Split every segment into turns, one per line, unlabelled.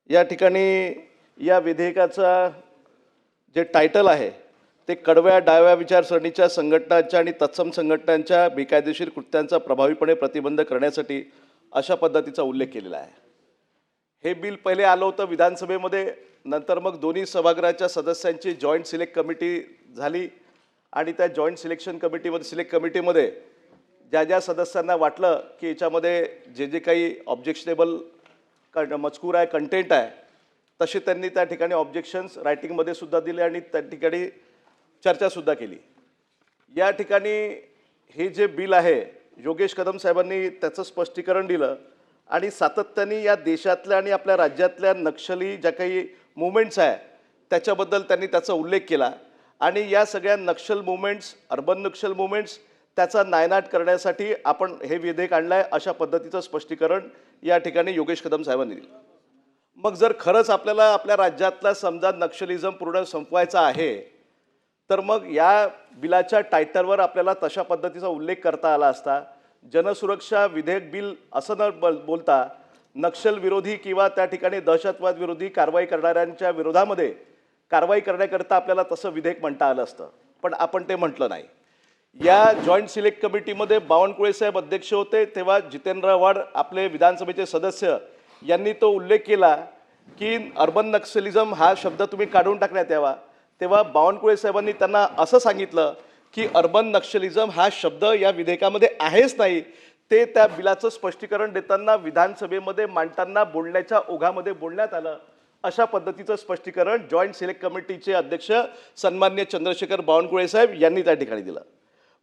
या ठिकाणी या विधेयकाचा जे टायटल आहे ते कडव्या डाव्या विचारसरणीच्या संघटनांच्या आणि तत्सम संघटनांच्या बेकायदेशीर कृत्यांचा प्रभावीपणे प्रतिबंध करण्यासाठी अशा पद्धतीचा उल्लेख केलेला आहे। हे बिल पहिले आलं होतं विधानसभेमध्ये, नंतर मग दोन्ही सभागृहाच्या सदस्यांची जॉईंट सिलेक्ट कमिटी झाली आणि त्या जॉईंट सिलेक्ट कमिटीमध्ये ज्या ज्या सदस्यांना वाटलं की याच्यामध्ये जे काही ऑब्जेक्शनेबल मजकूर आहे, कंटेंट आहे, तसे त्यांनी त्या ठिकाणी ऑब्जेक्शन्स रायटिंगमध्ये सुद्धा दिले आणि त्या ठिकाणी चर्चासुद्धा केली। या ठिकाणी हे जे बिल आहे योगेश कदम साहेबांनी त्याचं स्पष्टीकरण दिलं आणि सातत्याने या देशातल्या आणि आपल्या राज्यातल्या नक्षली ज्या काही मूवमेंट्स आहे त्याच्याबद्दल त्यांनी त्याचा उल्लेख केला आणि या सगळ्या नक्षल मूवमेंट्स, अर्बन नक्षल मूवमेंट्स त्याचा नायनाट करण्यासाठी आपण हे विधेयक आणलं आहे अशा पद्धतीचं स्पष्टीकरण या ठिकाणी योगेश कदम साहेबांनी दिलं। मग जर खरंच आपल्याला आपल्या राज्यातला समजा नक्षलिझम पूर्ण संपवायचा आहे तर मग या बिलाच्या टायटलवर आपल्याला तशा पद्धतीचा उल्लेख करता आला असता। जनसुरक्षा विधेयक बिल असं न बोलता नक्षल विरोधी किंवा त्या ठिकाणी दहशतवाद विरोधी कारवाई करणाऱ्यांच्या विरोधामध्ये कारवाई करण्याकरता आपल्याला तसं विधेयक म्हणता आलं असतं, पण आपण ते म्हटलं नाही। या जॉईंट सिलेक्ट कमिटीमध्ये बावनकुळे साहेब अध्यक्ष होते, तेव्हा जितेंद्र आव्हाड आपले विधानसभेचे सदस्य यांनी तो उल्लेख केला की अर्बन नक्सलिझम हा शब्द तुम्ही काढून टाकण्यात यावा। तेव्हा बावनकुळे साहेबांनी त्यांना असं सांगितलं की अर्बन नक्सलिझम हा शब्द या विधेयकामध्ये आहेच नाही, ते त्या बिलाचं स्पष्टीकरण देताना विधानसभेमध्ये मांडताना बोलण्याच्या ओघामध्ये बोलण्यात आलं। अशा पद्धतीचं स्पष्टीकरण जॉईंट सिलेक्ट कमिटीचे अध्यक्ष सन्माननीय चंद्रशेखर बावनकुळे साहेब यांनी त्या ठिकाणी दिलं।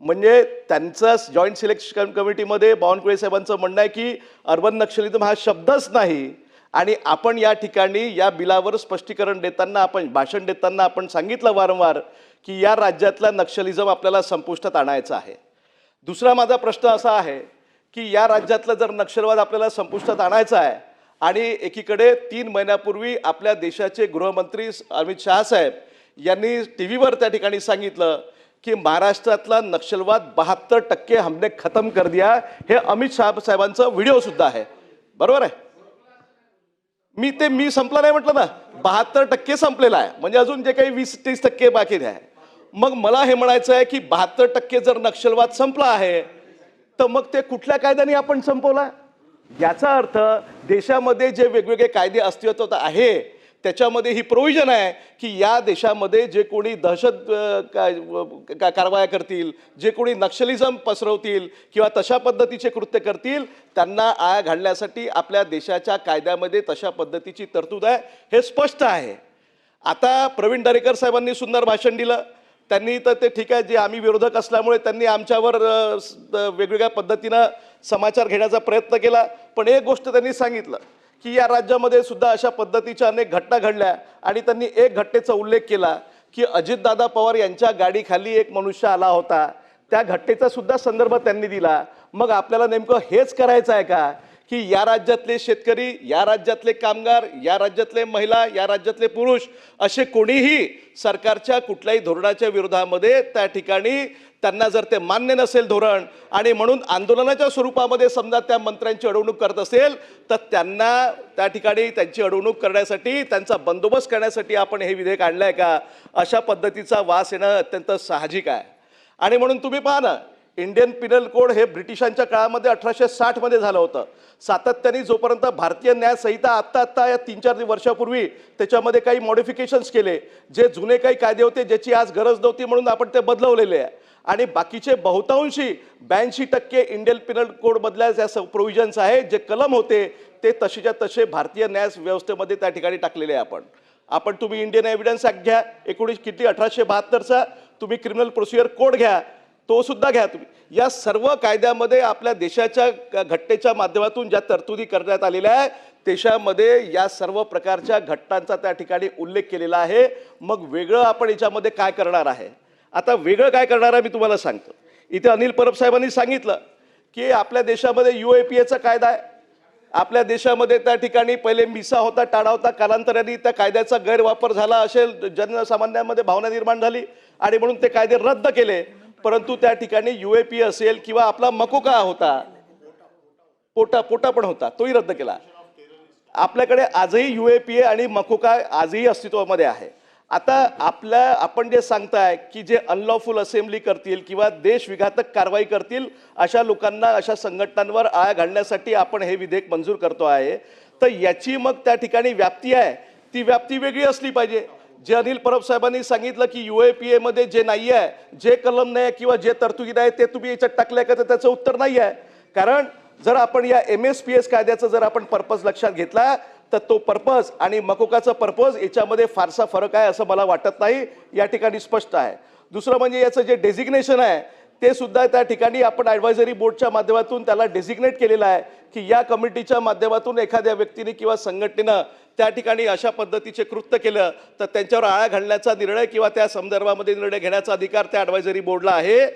म्हणजे त्यांचा जॉईंट सिलेक्शन कमिटीमध्ये बावनकुळे साहेबांचं म्हणणं आहे की अर्बन नक्सलिझम हा शब्दच नाही आणि आपण या ठिकाणी या बिलावर स्पष्टीकरण देताना, आपण भाषण देताना आपण सांगितलं वारंवार की या राज्यातला नक्षलिझम आपल्याला संपुष्टात आणायचा आहे। दुसरा माझा प्रश्न असा आहे की या राज्यातला जर नक्षलवाद आपल्याला संपुष्टात आणायचा आहे आणि एकीकडे 3 महिन्यापूर्वी आपल्या देशाचे गृहमंत्री अमित शहा साहेब यांनी टीव्हीवर त्या ठिकाणी सांगितलं कि महाराष्ट्रातला नक्षलवाद 72% हमने खत्म कर दिया, हे अमित शहा साहेबांचा व्हिडिओ सुद्धा आहे। बरोबर आहे? मी संपला नाही म्हटलं ना, 72% संपलेला आहे, म्हणजे अजून जे काही 20-30% बाकी आहे। मग मला हे म्हणायचं आहे की 72% जर नक्षलवाद संपला आहे तर मग ते कुठल्या कायद्याने आपण संपवला? याचा अर्थ देशामध्ये जे वेगवेगळे कायदे अस्तित्वात आहे त्याच्यामध्ये ही प्रोव्हिजन आहे की या देशामध्ये जे कोणी दहशत कारवाया करतील, जे कोणी नक्षलिझम पसरवतील किंवा तशा पद्धतीचे कृत्य करतील त्यांना आळा घालण्यासाठी आपल्या देशाच्या कायद्यामध्ये तशा पद्धतीची तरतूद आहे, हे स्पष्ट आहे। आता प्रवीण दरेकर साहेबांनी सुंदर भाषण दिलं, त्यांनी तर ते ठीक आहे, जे आम्ही विरोधक असल्यामुळे त्यांनी आमच्यावर वेगवेगळ्या पद्धतीनं समाचार घेण्याचा प्रयत्न केला, पण एक गोष्ट त्यांनी सांगितलं की या राज्यामध्ये सुद्धा अशा पद्धतीच्या अनेक घटना घडल्या आणि त्यांनी एक घटनेचा उल्लेख केला की अजितदादा पवार यांच्या गाडीखाली एक मनुष्य आला होता, त्या घटनेचा सुद्धा संदर्भ त्यांनी दिला। मग आपल्याला नेमकं हेच करायचं आहे का की या राज्यातले शेतकरी, या राज्यातले कामगार, या राज्यातले महिला, या राज्यातले पुरुष असे कोणीही सरकारच्या कुठल्याही धोरणाच्या विरोधामध्ये त्या ठिकाणी त्यांना जर ते मान्य नसेल धोरण आणि म्हणून आंदोलनाच्या स्वरूपामध्ये समजा त्या मंत्र्यांची अडवणूक करत असेल तर त्यांना त्या ठिकाणी त्यांची अडवणूक करण्यासाठी, त्यांचा बंदोबस्त करण्यासाठी आपण हे विधेयक आणलं आहे का, अशा पद्धतीचा वास येणं अत्यंत साहजिक आहे। आणि म्हणून तुम्ही पहा ना, इंडियन पिनल कोड हे ब्रिटिशांच्या काळामध्ये 1860 मध्ये झालं होतं। सातत्याने जोपर्यंत भारतीय न्याय संहिता आत्ता या 3-4 वर्षापूर्वी त्याच्यामध्ये काही मॉडिफिकेशन्स केले, जे जुने काही कायदे होते ज्याची आज गरज नव्हती म्हणून आपण ते बदलवलेले आहे आणि बाकीचे बहुतांशी 82% इंडियन पिनल कोड मधल्या ज्या प्रोव्हिजन्स आहे, जे कलम होते ते तसेच्या तसे भारतीय न्याय व्यवस्थेमध्ये त्या ठिकाणी टाकलेले आहे। आपण तुम्ही इंडियन एव्हिडन्स ऍक्ट घ्या 1872चा, तुम्ही क्रिमिनल प्रोसिजर कोड घ्या, तो सुद्धा घ्या तुम्ही। या सर्व कायद्यामध्ये आपल्या देशाच्या घटनेच्या माध्यमातून ज्या तरतुदी करण्यात आलेल्या आहे देशामध्ये या सर्व प्रकारच्या घटनांचा त्या ठिकाणी उल्लेख केलेला आहे। मग वेगळं आपण याच्यामध्ये काय करणार आहे? आता वेगळं काय करणार आहे मी तुम्हाला सांगतो। इथे अनिल परब साहेबांनी सांगितलं की आपल्या देशामध्ये UAPAचा कायदा आहे, आपल्या देशामध्ये त्या ठिकाणी पहिले मिसा होता, टाडा होता, कालांतराने त्या कायद्याचा गैरवापर झाला असेल, जनसामान्यांमध्ये भावना निर्माण झाली आणि म्हणून ते कायदे रद्द केले। परंतु त्या ठिकाणी UAPA असेल किंवा आपला मकोका होता, पोटा पण होता, तोही रद्द केला। आपल्याकडे आजही UAPA आणि मकोका आजही अस्तित्वामध्ये आहे. आता आपण जे सांगताय की जे अनलॉफुल असेंब्ली करतील किंवा देशविघातक कारवाई करतील अशा लोकांना, अशा संघटनांवर आळा घालण्यासाठी आपण हे विधेयक मंजूर करतो आहे. तर याची मग त्या ठिकाणी व्याप्ती आहे, ती व्याप्ती वेगळी असली पाहिजे. जे अनिल परब साहेबांनी सांगितलं की UAPA मध्ये जे नाही आहे, जे कलम नाही किंवा जे तरतुदी नाही ते तुम्ही याच्यात टाकलंय का, तर त्याचं उत्तर नाही आहे. कारण जर आपण या MSPS कायद्याचा जर आपण पर्पज लक्षात घेतला तर तो पर्पज आणि मकोकाचा पर्पज याच्यामध्ये फारसा फरक आहे असं मला वाटत नाही, या ठिकाणी स्पष्ट आहे. दुसरं म्हणजे याचं जे डेझिग्नेशन आहे ते सुद्धा त्या ठिकाणी आपण ॲडवायझरी बोर्डच्या माध्यमातून त्याला डेझिग्नेट केलेलं आहे की या कमिटीच्या माध्यमातून एखाद्या व्यक्तीने किंवा संघटनेनं त्या ठिकाणी अशा पद्धतीचे कृत्य केलं तर त्यांच्यावर आळा घालण्याचा निर्णय किंवा त्या संदर्भामध्ये निर्णय घेण्याचा अधिकार त्या ॲडवायझरी बोर्डला आहे.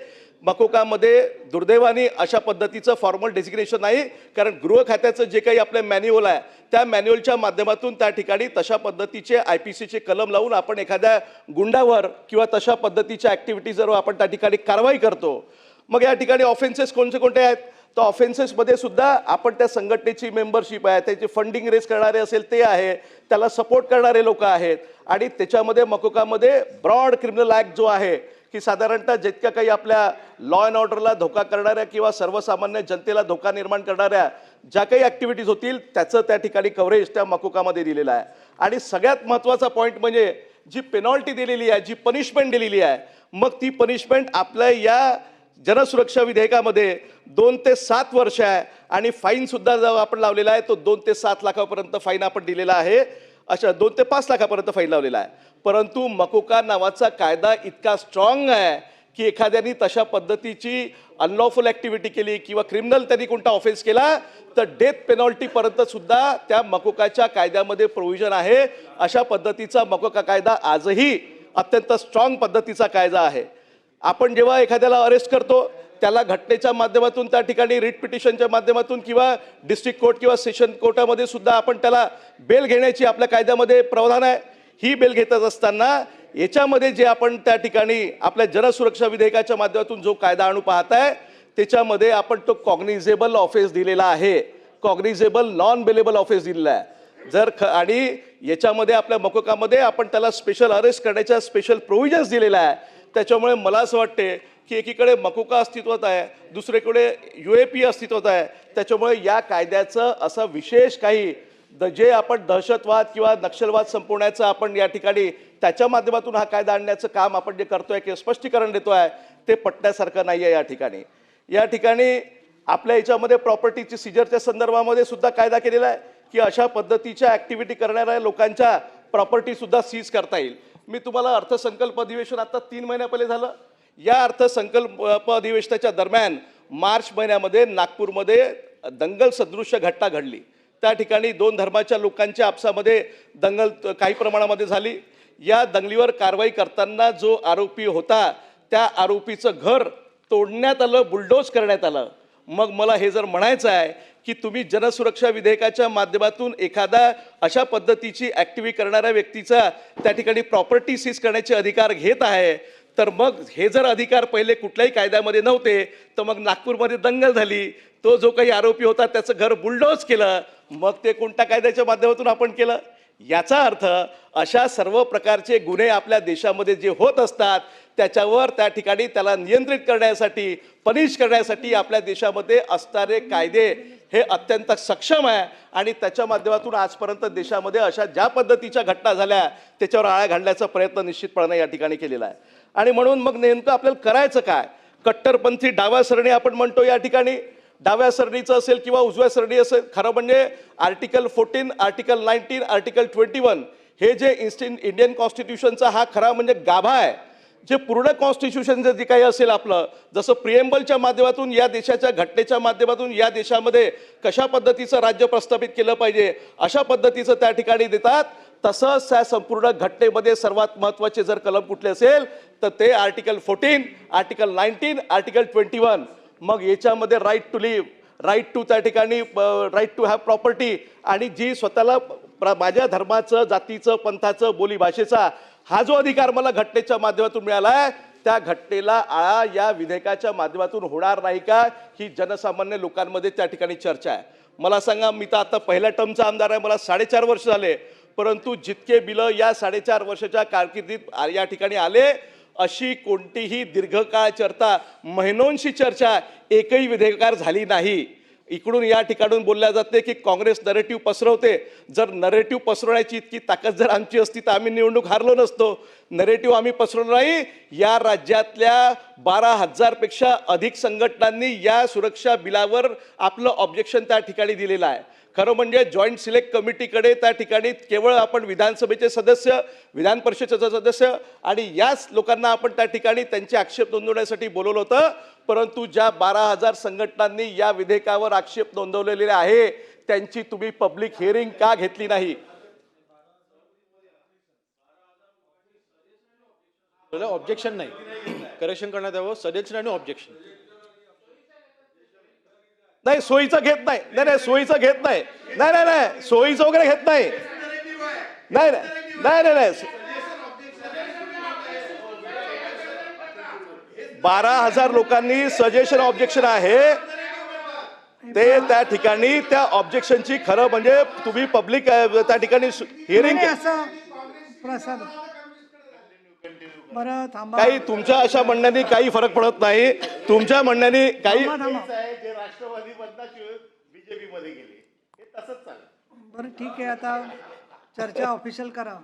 मकोकामध्ये दुर्दैवाने अशा पद्धतीचं फॉर्मल डेझिग्नेशन नाही, कारण गृह खात्याचं जे काही आपलं मॅन्युअल आहे त्या मॅन्युअलच्या माध्यमातून त्या ठिकाणी तशा पद्धतीचे IPCचे कलम लावून आपण एखाद्या गुंडावर किंवा तशा पद्धतीच्या ॲक्टिव्हिटीजवर आपण त्या ठिकाणी कारवाई करतो. मग या ठिकाणी ऑफेन्सेस कोणते आहेत, तर ऑफेन्सेसमध्ये सुद्धा आपण त्या संघटनेची मेंबरशिप आहे, त्याचे फंडिंग रेस करणारे असेल ते आहे, त्याला सपोर्ट करणारे लोक आहेत. आणि त्याच्यामध्ये मकोकामध्ये ब्रॉड क्रिमिनल ॲक्ट जो आहे की साधारणतः जितक्या काही आपल्या लॉ अँड ऑर्डरला धोका करणाऱ्या किंवा सर्वसामान्य जनतेला धोका निर्माण करणाऱ्या ज्या काही ॲक्टिव्हिटीज होतील त्याचं त्या ठिकाणी कव्हरेज त्या मकोकामध्ये दिलेलं आहे. आणि सगळ्यात महत्त्वाचा पॉईंट म्हणजे जी पेनॉल्टी दिलेली आहे, जी पनिशमेंट दिलेली आहे, मग ती पनिशमेंट आपल्या या जनसुरक्षा विधेयकामध्ये 2 ते 7 वर्ष आहे. आणि फाईनसुद्धा जो आपण लावलेला आहे तो 2 ते 7 लाखापर्यंत फाईन आपण दिलेला आहे, अशा 2 ते 5 लाखापर्यंत फाईन लावलेला आहे. परंतु मकोका नावाचा कायदा इतका स्ट्रॉंग आहे की एखाद्याने तशा पद्धतीची अनलॉफुल ॲक्टिव्हिटी केली किंवा क्रिमिनल त्यांनी कोणता ऑफेन्स केला तर डेथ पेनॉल्टीपर्यंत सुद्धा त्या मकोकाच्या कायद्यामध्ये प्रोव्हिजन आहे. अशा पद्धतीचा मकोका कायदा आजही अत्यंत स्ट्रॉंग पद्धतीचा कायदा आहे. आपण जेव्हा एखाद्याला अरेस्ट करतो त्याला घटनेच्या माध्यमातून त्या ठिकाणी रिट पिटिशनच्या माध्यमातून किंवा डिस्ट्रिक्ट कोर्ट किंवा सेशन कोर्टामध्ये सुद्धा आपण त्याला बेल घेण्याची आपल्या कायद्यामध्ये प्रावधान आहे. ही बेल घेतच असताना याच्यामध्ये जे आपण त्या ठिकाणी आपल्या जनसुरक्षा विधेयकाच्या माध्यमातून जो कायदा आणू पाहताय त्याच्यामध्ये आपण तो कॉग्निझेबल ऑफेन्स दिलेला आहे, कॉग्निझेबल नॉन बेलेबल ऑफेन्स दिलेला आहे. आणि याच्यामध्ये आपल्या मकोकामध्ये आपण त्याला स्पेशल अरेस्ट करण्याच्या स्पेशल प्रोव्हिजन्स दिलेला आहे. त्याच्यामुळे मला असं वाटते की एकीकडे मकोका अस्तित्वात आहे, दुसरीकडे UAPA अस्तित्वात आहे. त्याच्यामुळे या कायद्याचं असं विशेष काही जे आपण दहशतवाद किंवा नक्षलवाद संपवण्याचं आपण या ठिकाणी त्याच्या माध्यमातून हा कायदा आणण्याचं काम आपण जे करतोय किंवा स्पष्टीकरण देतोय ते पटण्यासारखं नाही आहे. या ठिकाणी आपल्या याच्यामध्ये प्रॉपर्टीची सीजरच्या संदर्भामध्ये सुद्धा कायदा केलेला आहे की अशा पद्धतीच्या ॲक्टिव्हिटी करणाऱ्या लोकांच्या प्रॉपर्टीसुद्धा सीज करता येईल. मी तुम्हाला अर्थसंकल्प अधिवेशन आता 3 महिन्या पहिले झालं. या अर्थसंकल्प अधिवेशनाच्या दरम्यान मार्च महिन्यामध्ये नागपूरमध्ये दंगल सदृश्य घटना घडली. त्या ठिकाणी 2 धर्माच्या लोकांच्या आपसामध्ये दंगल काही प्रमाणामध्ये झाली. या दंगलीवर कारवाई करताना जो आरोपी होता त्या आरोपीचं घर तोडण्यात आलं, बुलडोज करण्यात आलं. मग मला हे जर म्हणायचं आहे की तुम्ही जनसुरक्षा विधेयकाच्या माध्यमातून एखादा अशा पद्धतीची ॲक्टिव्हिटी करणाऱ्या व्यक्तीचा त्या ठिकाणी प्रॉपर्टी सीज करण्याचे अधिकार घेत आहे, तर मग हे जर अधिकार पहिले कुठल्याही कायद्यामध्ये नव्हते तर मग नागपूरमध्ये दंगल झाली, तो जो काही आरोपी होता त्याचं घर बुलडोज केलं, मग ते कोणत्या कायद्याच्या माध्यमातून आपण केलं. याचा अर्थ अशा सर्व प्रकारचे गुन्हे आपल्या देशामध्ये जे होत असतात त्याच्यावर त्या ठिकाणी त्याला नियंत्रित करण्यासाठी, पनिश करण्यासाठी आपल्या देशामध्ये असणारे कायदे हे अत्यंत सक्षम आहे. आणि त्याच्या माध्यमातून आजपर्यंत देशामध्ये अशा ज्या पद्धतीच्या घटना झाल्या त्याच्यावर आळा घालण्याचा प्रयत्न निश्चितपणे या ठिकाणी केलेला आहे. आणि म्हणून मग नेमकं आपल्याला करायचं काय, कट्टरपंथी डाव्या सरणी आपण म्हणतो, या ठिकाणी डाव्या सरणीचं असेल किंवा उजव्या सरणी असेल, खरं म्हणजे आर्टिकल 14, आर्टिकल 19, आर्टिकल 21 हे जे इंडियन कॉन्स्टिट्यूशनचा हा खरा म्हणजे गाभा आहे. जे पूर्ण कॉन्स्टिट्यूशन जे काही असेल आपलं, जसं प्रिएम्बलच्या माध्यमातून या देशाच्या घटनेच्या माध्यमातून या देशामध्ये कशा पद्धतीचं राज्य प्रस्थापित केलं पाहिजे अशा पद्धतीचं त्या ठिकाणी देतात. तसंच त्या संपूर्ण घटनेमध्ये सर्वात महत्त्वाचे जर कलम कुठले असेल तर ते आर्टिकल 14, आर्टिकल 19, आर्टिकल 21. मग याच्यामध्ये right to live, right to त्या ठिकाणी राईट टू हॅव प्रॉपर्टी, आणि जी स्वतःला माझ्या धर्माचं, जातीचं, पंथाचं, बोलीभाषेचा हा जो अधिकार मला घटनेच्या माध्यमातून मिळाला आहे त्या घटनेला आळा या विधेयकाच्या माध्यमातून होणार नाही का, ही जनसामान्य लोकांमध्ये त्या ठिकाणी चर्चा आहे. मला सांगा, मी तर आता पहिल्या टर्मचा आमदार आहे, मला 4.5 वर्ष झाले, परंतु जितके बिलं या 4.5 वर्षाच्या कारकिर्दीत या ठिकाणी आले, अशी कोणतीही दीर्घकाळ चर्चा, महिनोंशी चर्चा एकही विधेयकार झाली नाही. इकडून या ठिकाणून बोलल्या जाते की काँग्रेस नरेटिव्ह पसरवते. जर नरेटिव्ह पसरवण्याची इतकी ताकद जर आमची असती तर आम्ही निवडणूक हारलो नसतो. नरेटिव्ह आम्ही पसरवलं नाही. या राज्यातल्या 12,000 पेक्षा अधिक संघटनांनी या सुरक्षा बिलावर आपलं ऑब्जेक्शन त्या ठिकाणी दिलेलं आहे. खरं म्हणजे जॉईंट सिलेक्ट कमिटीकडे त्या ठिकाणी केवळ आपण विधानसभेचे सदस्य, विधान परिषदेचे सदस्य आणि याच लोकांना आपण त्या ठिकाणी त्यांचे आक्षेप नोंदवण्यासाठी बोलवलं होतं. परंतु ज्या 12,000 संघटनांनी या विधेयकावर आक्षेप नोंदवलेले आहे त्यांची तुम्ही पब्लिक हिअरिंग का घेतली नाही?
ऑब्जेक्शन नाही, करेक्शन करण्यात यावं. सजेशन आणि ऑब्जेक्शन
नाही, सोयीचं घेत नाही. नाही नाही, सोयीचं घेत नाही. नाही नाही नाही, सोयीचं वगैरे घेत नाही. नाही नाही नाही नाही, 12,000 लोकांनी सजेशन ऑब्जेक्शन आहे ते त्या ठिकाणी त्या ऑब्जेक्शनची खरं म्हणजे तुम्ही पब्लिक त्या ठिकाणी हिअरिंग
प्रसाद बरं थांबा.
काही तुमच्या अशा म्हणण्याने काही फरक पडत नाही. तुमच्या म्हणण्याने काही
जे राष्ट्रवादी बीजेपी मध्ये गेले हे तसंच चालेल.
बरं ठीक आहे, आता चर्चा ऑफिशियल करा.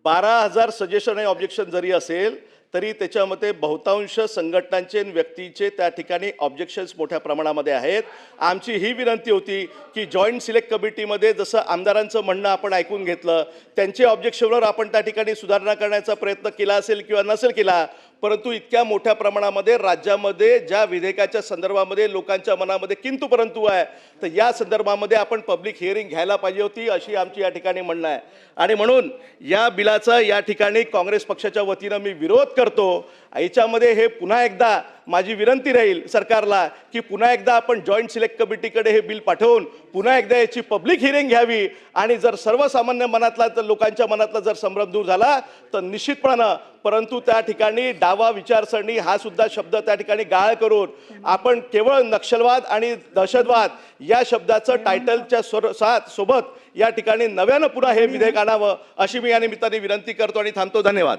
12,000 सजेशन आणि ऑब्जेक्शन जरी असेल तरी त्याच्यामध्ये बहुतांश संघटनांचे आणि व्यक्तीचे त्या ठिकाणी ऑब्जेक्शन्स मोठ्या प्रमाणामध्ये आहेत. आमची ही विनंती होती की जॉईंट सिलेक्ट कमिटीमध्ये जसं आमदारांचं म्हणणं आपण ऐकून घेतलं, त्यांचे ऑब्जेक्शनवर आपण त्या ठिकाणी सुधारणा करण्याचा प्रयत्न केला असेल किंवा नसेल केला, परंतु इतक्या मोठ्या प्रमाणामध्ये राज्यामध्ये ज्या विधेयकाच्या संदर्भामध्ये लोकांच्या मनामध्ये किंतु परंतु आहे, तर या संदर्भामध्ये आपण पब्लिक हिअरिंग घ्यायला पाहिजे होती, अशी आमची या ठिकाणी म्हणणं आहे. आणि म्हणून या बिलाचा या ठिकाणी काँग्रेस पक्षाच्या वतीनं मी विरोध करतो. याच्यामध्ये हे पुन्हा एकदा माझी विनंती राहील सरकारला की पुन्हा एकदा आपण जॉईंट सिलेक्ट कमिटीकडे हे बिल पाठवून पुन्हा एकदा याची पब्लिक हिअरिंग घ्यावी आणि जर सर्वसामान्य मनातला तर लोकांच्या मनातला जर संभ्रम दूर झाला तर निश्चितपणानं, परंतु त्या ठिकाणी डावा विचारसरणी हा सुद्धा शब्द त्या ठिकाणी गाळ करून आपण केवळ नक्षलवाद आणि दहशतवाद या शब्दाचं टायटलच्या सोबत या ठिकाणी नव्यानं पुन्हा हे विधेयक आणावं अशी मी या निमित्ताने विनंती करतो आणि थांबतो. धन्यवाद.